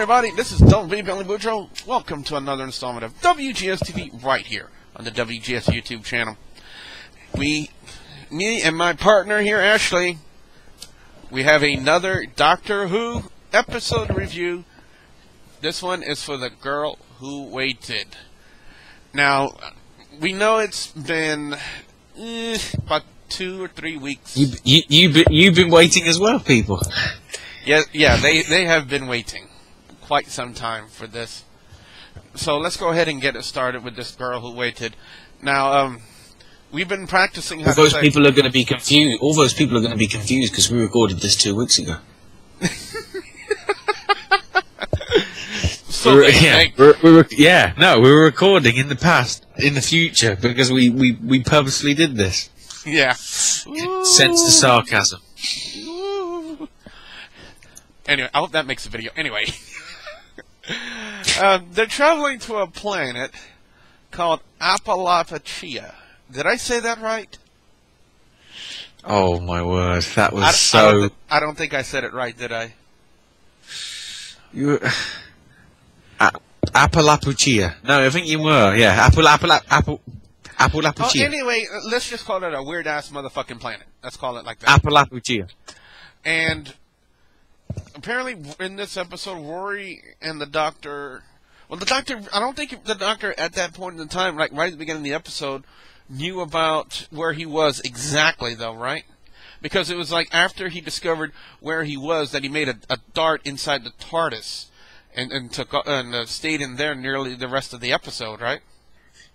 everybody, this is Billy Boudreaux. Welcome to another installment of WGS-TV right here on the WGS YouTube channel. Me and my partner here, Ashley, we have another Doctor Who episode review. This one is for The Girl Who Waited. Now, we know it's been about 2 or 3 weeks. You've been waiting as well, people. Yeah, they have been waiting quite some time for this. So let's go ahead and get it started with This Girl Who Waited. Now, we've been practicing how all those people are going to be confused. All those people are going to be confused because we recorded this 2 weeks ago. We were recording in the past, in the future, because we purposely did this. Yeah. Sense the sarcasm. Anyway, I hope that makes a video. Anyway, they're traveling to a planet called Apalapachia. Did I say that right? Oh my word, that was I don't think I said it right, did I? You Apalapachia. No, I think you were. Yeah, Apalapachia. Oh, anyway, let's just call it a weird ass motherfucking planet. Let's call it like that. Apalapachia. And apparently, in this episode, Rory and the Doctor... Well, the Doctor... I don't think the Doctor, at that point in time, like right at the beginning of the episode, knew about where he was exactly, though, right? Because it was like after he discovered where he was that he made a dart inside the TARDIS and stayed in there nearly the rest of the episode, right?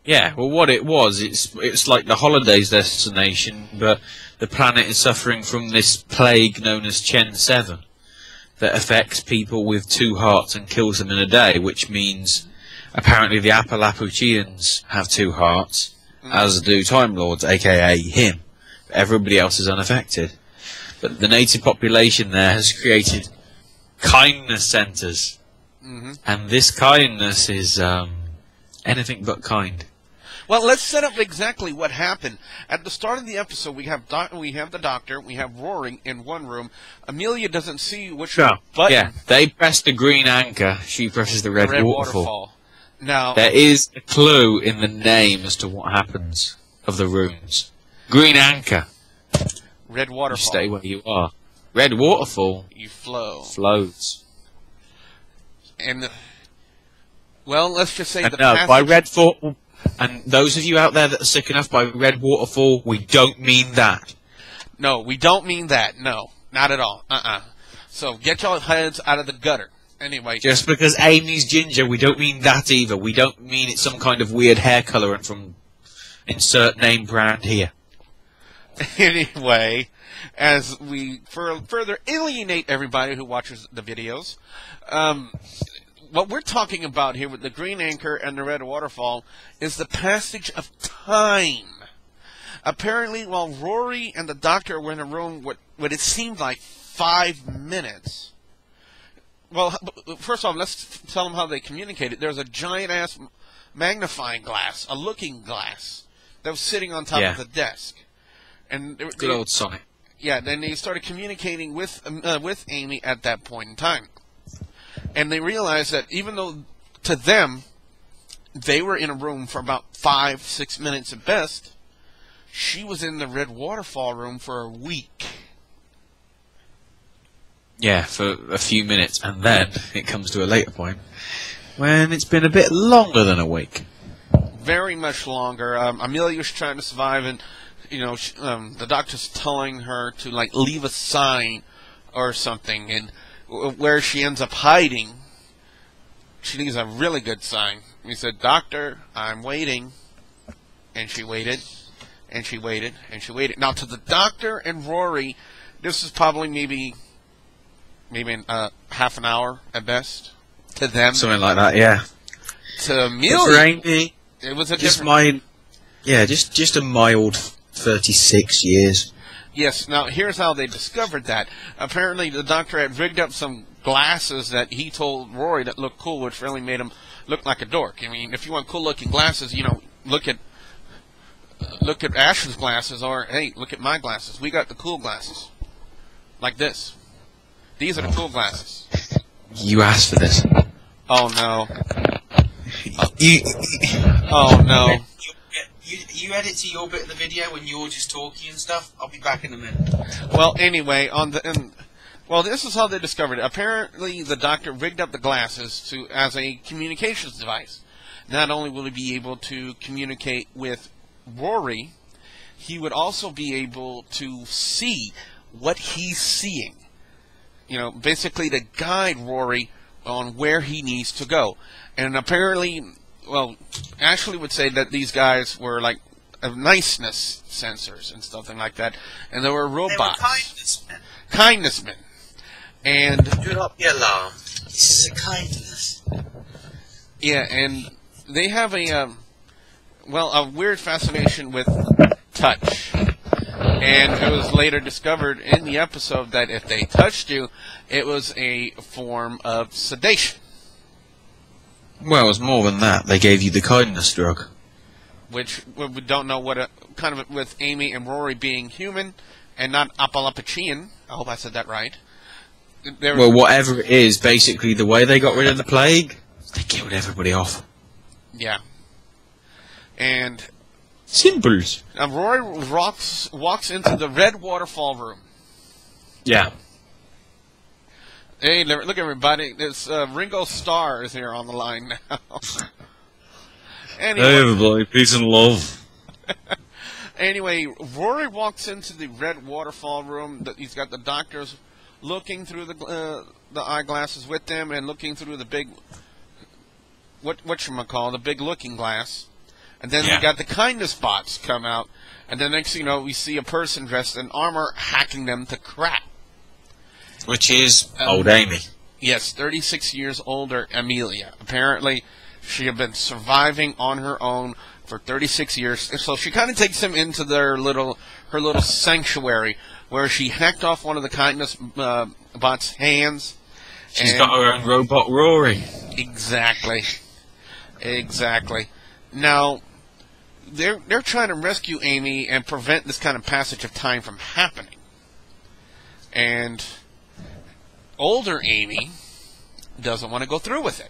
Yeah, well, what it was, it's like the holidays destination, but the planet is suffering from this plague known as Chen 7. That affects people with 2 hearts and kills them in a day, which means apparently the Apalapuchians have 2 hearts, as do Time Lords, aka him. Everybody else is unaffected. But the native population there has created kindness centres. And this kindness is anything but kind. Well, let's set up exactly what happened. At the start of the episode, we have the Doctor, we have Rory in one room. Amelia doesn't see which button. Yeah, they press the green anchor. She presses the red waterfall. Now, there is a clue in the name as to what happens of the rooms. Green anchor. Red waterfall. You stay where you are. Red waterfall. You flow. Floats. And well, let's just say by red waterfall. And those of you out there that are sick enough by red waterfall, we don't mean that. No, we don't mean that. No, not at all. So get your heads out of the gutter. Anyway. Just because Amy's ginger, we don't mean that either. We don't mean it's some kind of weird hair colorant from insert name brand here. Anyway, as we further alienate everybody who watches the videos, what we're talking about here with the green anchor and the red waterfall is the passage of time. Apparently, while Rory and the Doctor were in a room what it seemed like 5 minutes. Well, first off, let's tell them how they communicated. There's a giant-ass magnifying glass, a looking glass, that was sitting on top of the desk. And good old Sonic. Yeah, then they started communicating with Amy at that point in time. And they realized that even though, to them, they were in a room for about 5-6 minutes at best, she was in the red waterfall room for a week. Yeah, for a few minutes, and then it comes to a later point when it's been a bit longer than a week. Very much longer. Amelia's trying to survive, and the Doctor's telling her to like leave a sign or something, and where she ends up hiding, she leaves a really good sign. He said, "Doctor, I'm waiting," and she waited, and she waited, and she waited. Now, to the Doctor and Rory, this is probably maybe half an hour at best. To them, something like that, yeah. To Amelia, it was just a mild 36 years. Yes, now here's how they discovered that. Apparently the Doctor had rigged up some glasses that he told Rory that looked cool, which really made him look like a dork. I mean, if you want cool looking glasses, look at Ash's glasses, or hey, look at my glasses. We got the cool glasses. Like this. These are the cool glasses. You asked for this. Oh no. You, Oh no. you edit to your bit of the video when you're just talking and stuff. I'll be back in a minute. Well, anyway, well, this is how they discovered it. Apparently, the doctor rigged up the glasses as a communications device. Not only will he be able to communicate with Rory, he would also be able to see what he's seeing. You know, basically to guide Rory on where he needs to go. And apparently, well, Ashley would say that these guys were like niceness sensors and something like that, and they were robots. They were kindness men. Kindness men. And Do not be alarmed. This is a kindness. yeah, and they have a weird fascination with touch. And it was later discovered in the episode that if they touched you, it was a form of sedation. Well, it was more than that. They gave you the kindness drug. Which we don't know what with Amy and Rory being human and not Apalapachian. I hope I said that right. Well, whatever it is, basically the way they got rid of the plague, they killed everybody off. Yeah. And Simples. Rory walks into the red waterfall room. Yeah. Hey, look everybody. This Ringo Starr is here on the line now. Anyway. Hey everybody, peace and love. Anyway, Rory walks into the red waterfall room. He's got the doctors looking through the eyeglasses with them and looking through the big the big looking glass. And then we got the kindness bots come out, and then next thing you know, we see a person dressed in armor hacking them to crap. Which is old Amy. Yes, 36 years older Amelia. Apparently, she had been surviving on her own for 36 years. So she kind of takes them into her little sanctuary, where she hacked off one of the kindness bot's hands. She's got her own robot Rory. Exactly. Now, they're trying to rescue Amy and prevent this kind of passage of time from happening. And older Amy doesn't want to go through with it.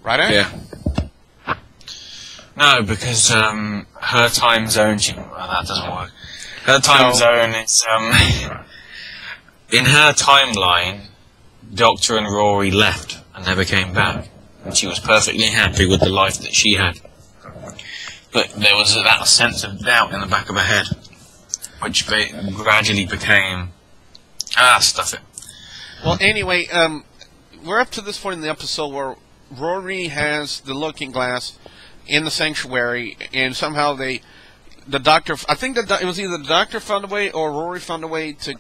Right, Andy? Yeah. No, because her time zone... that doesn't work. Her time zone is... in her timeline, Doctor and Rory left and never came back. And she was perfectly happy with the life that she had. But there was that sense of doubt in the back of her head, which gradually became... stuff it. Well, anyway, we're up to this point in the episode where Rory has the looking glass in the sanctuary, and somehow the doctor... I think it was either the doctor found a way or Rory found a way to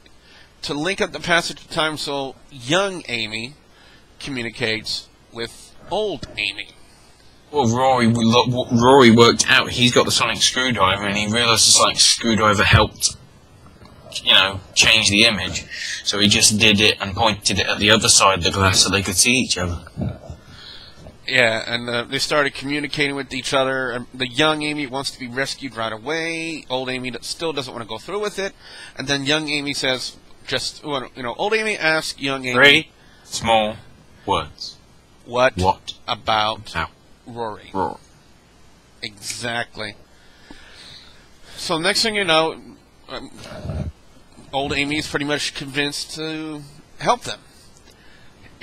link up the passage of time so young Amy communicates with old Amy. Well, Rory worked out he's got the sonic screwdriver, and he realised the sonic screwdriver helped, change the image. So he just did it and pointed it at the other side of the glass so they could see each other. Yeah, and they started communicating with each other. And the young Amy wants to be rescued right away. Old Amy still doesn't want to go through with it. And then young Amy says, old Amy asks young Amy... 3 small words. What about Rory? Rory. Exactly. So next thing you know, old Amy is pretty much convinced to help them.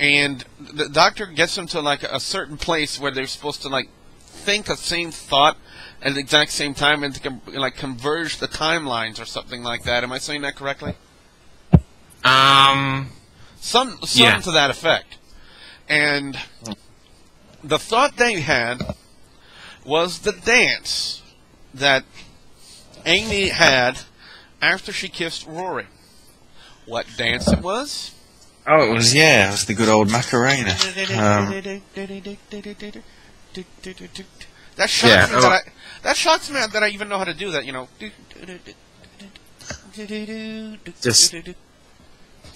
And the doctor gets them to a certain place where they're supposed to think the same thought at the exact same time and to converge the timelines or something like that. Am I saying that correctly? Something to that effect. And the thought they had was the dance that Amy had after she kissed Rory. What dance it was? Oh, it was the good old Macarena. That shocks me that shocks me that I even know how to do that, Just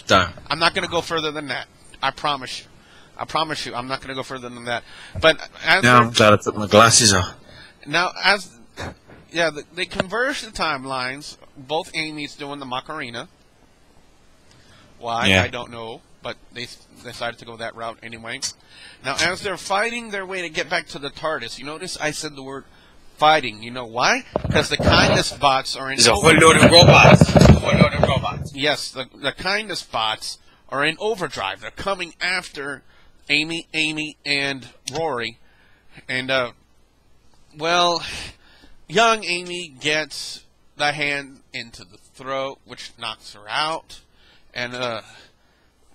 don't. I'm not going to go further than that. I promise you, I'm not going to go further than that. But I'm glad I took my glasses off. Now, they converge the timelines. Both Amy's doing the Macarena. Why? Yeah. I don't know. but they decided to go that route anyway. Now, as they're fighting their way to get back to the TARDIS, you notice I said the word fighting. You know why? Because the kindness bots are in... There's a whole load of robots. A whole load of robots. Yes, the kindness bots are in overdrive. They're coming after Amy, and Rory. And, well, young Amy gets the hand into the throat, which knocks her out. And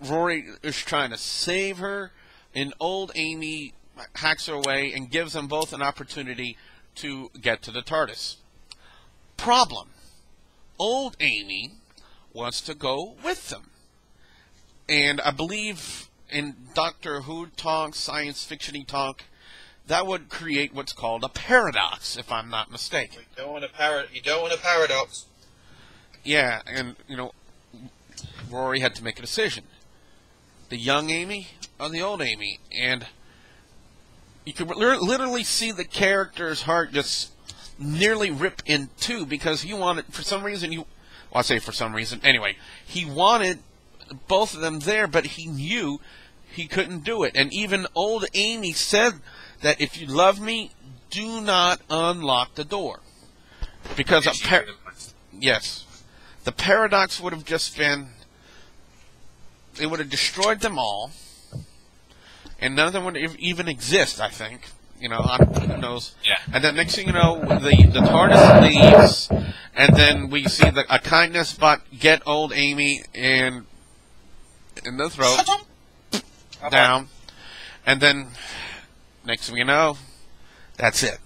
Rory is trying to save her. And old Amy hacks her away and gives them both an opportunity to get to the TARDIS. Problem. Old Amy wants to go with them. And I believe in Doctor Who talk, science fiction-y talk, that would create what's called a paradox, if I'm not mistaken. You don't want a paradox. Yeah, and, you know, Rory had to make a decision. The young Amy or the old Amy? And you could literally see the character's heart just nearly rip in two because he wanted, for some reason, well, I say for some reason, anyway, he wanted both of them there, but he knew he couldn't do it. And even old Amy said that if you love me, do not unlock the door. Because yes, the paradox would have just been, it would have destroyed them all, and none of them would even exist, I think. You know, who knows? Yeah. And then next thing you know, the TARDIS leaves, and then we see a kindness bot get old Amy in the throat, down, and then next thing you know, that's it.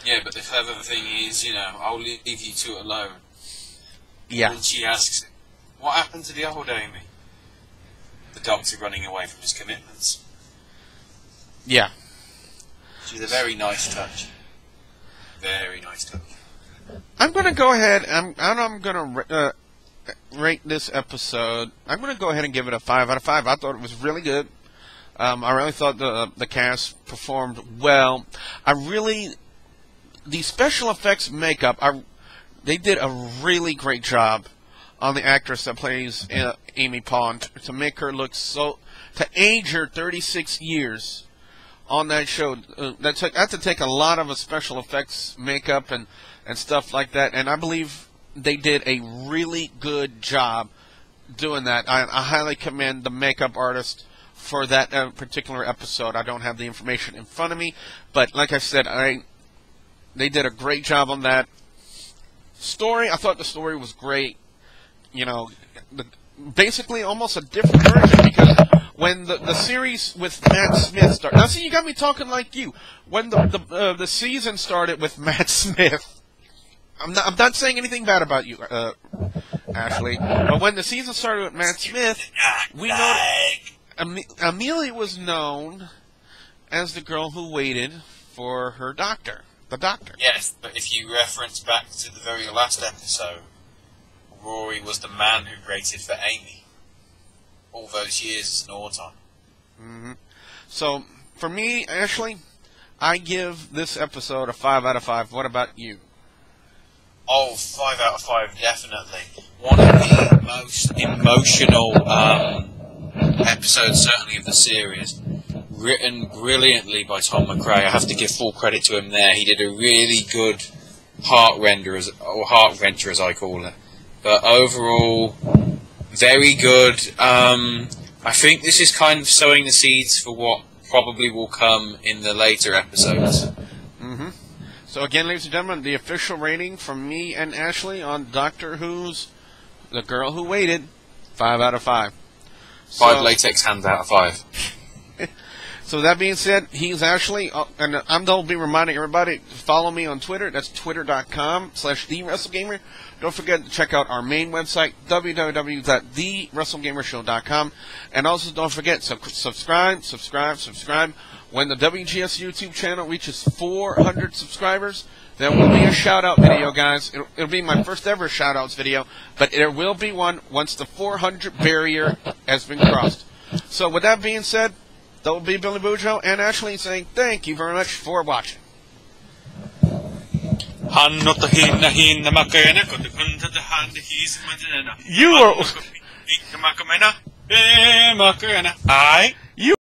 Yeah, but the clever thing is, you know, I'll leave you two alone. Yeah. And she asks him, what happened to the old Amy? The Doctor running away from his commitments. Yeah. She's a very nice touch. Very nice touch. I'm going to go ahead, I'm going to rate this episode. I'm going to go ahead and give it a 5 out of 5. I thought it was really good. I really thought the cast performed well. The special effects makeup, they did a really great job on the actress that plays Amy Pond to make her look to age her 36 years on that show. That had to take a lot of special effects makeup and stuff like that, and I believe they did a really good job doing that. I highly commend the makeup artist for that particular episode. I don't have the information in front of me, but like I said, they did a great job on that. Story, I thought the story was great. You know, basically almost a different version, because when the series with Matt Smith started... Now, see, you got me talking like you. When the season started with Matt Smith... I'm not saying anything bad about you, Ashley, but when the season started with Matt Smith, we know Amelia was known as the girl who waited for her doctor, the doctor. Yes, but if you reference back to the very last episode, Rory was the man who waited for Amy all those years as an automaton. Mm-hmm. So, for me, Ashley, I give this episode a 5 out of 5. What about you? Oh, 5 out of 5, definitely. One of the most emotional episodes, certainly, of the series. Written brilliantly by Tom McRae. I have to give full credit to him there. He did a really good heart-wrencher, as I call it. But overall, very good. I think this is kind of sowing the seeds for what probably will come in the later episodes. Mm-hmm. So again, ladies and gentlemen, the official rating from me and Ashley on Doctor Who's The Girl Who Waited, 5 out of 5. 5 latex hands out of 5. So that being said, he's Ashley, and I'll be reminding everybody to follow me on Twitter. That's twitter.com/TheWrestleGamer. Don't forget to check out our main website, www.TheWrestleGamerShow.com. And also don't forget to subscribe. When the WGS YouTube channel reaches 400 subscribers, there will be a shout-out video, guys. It'll be my first ever shout-outs video, but there will be one once the 400 barrier has been crossed. So with that being said, that will be Billy Bujo and Ashley saying thank you very much for watching. You are... Macarena. I. You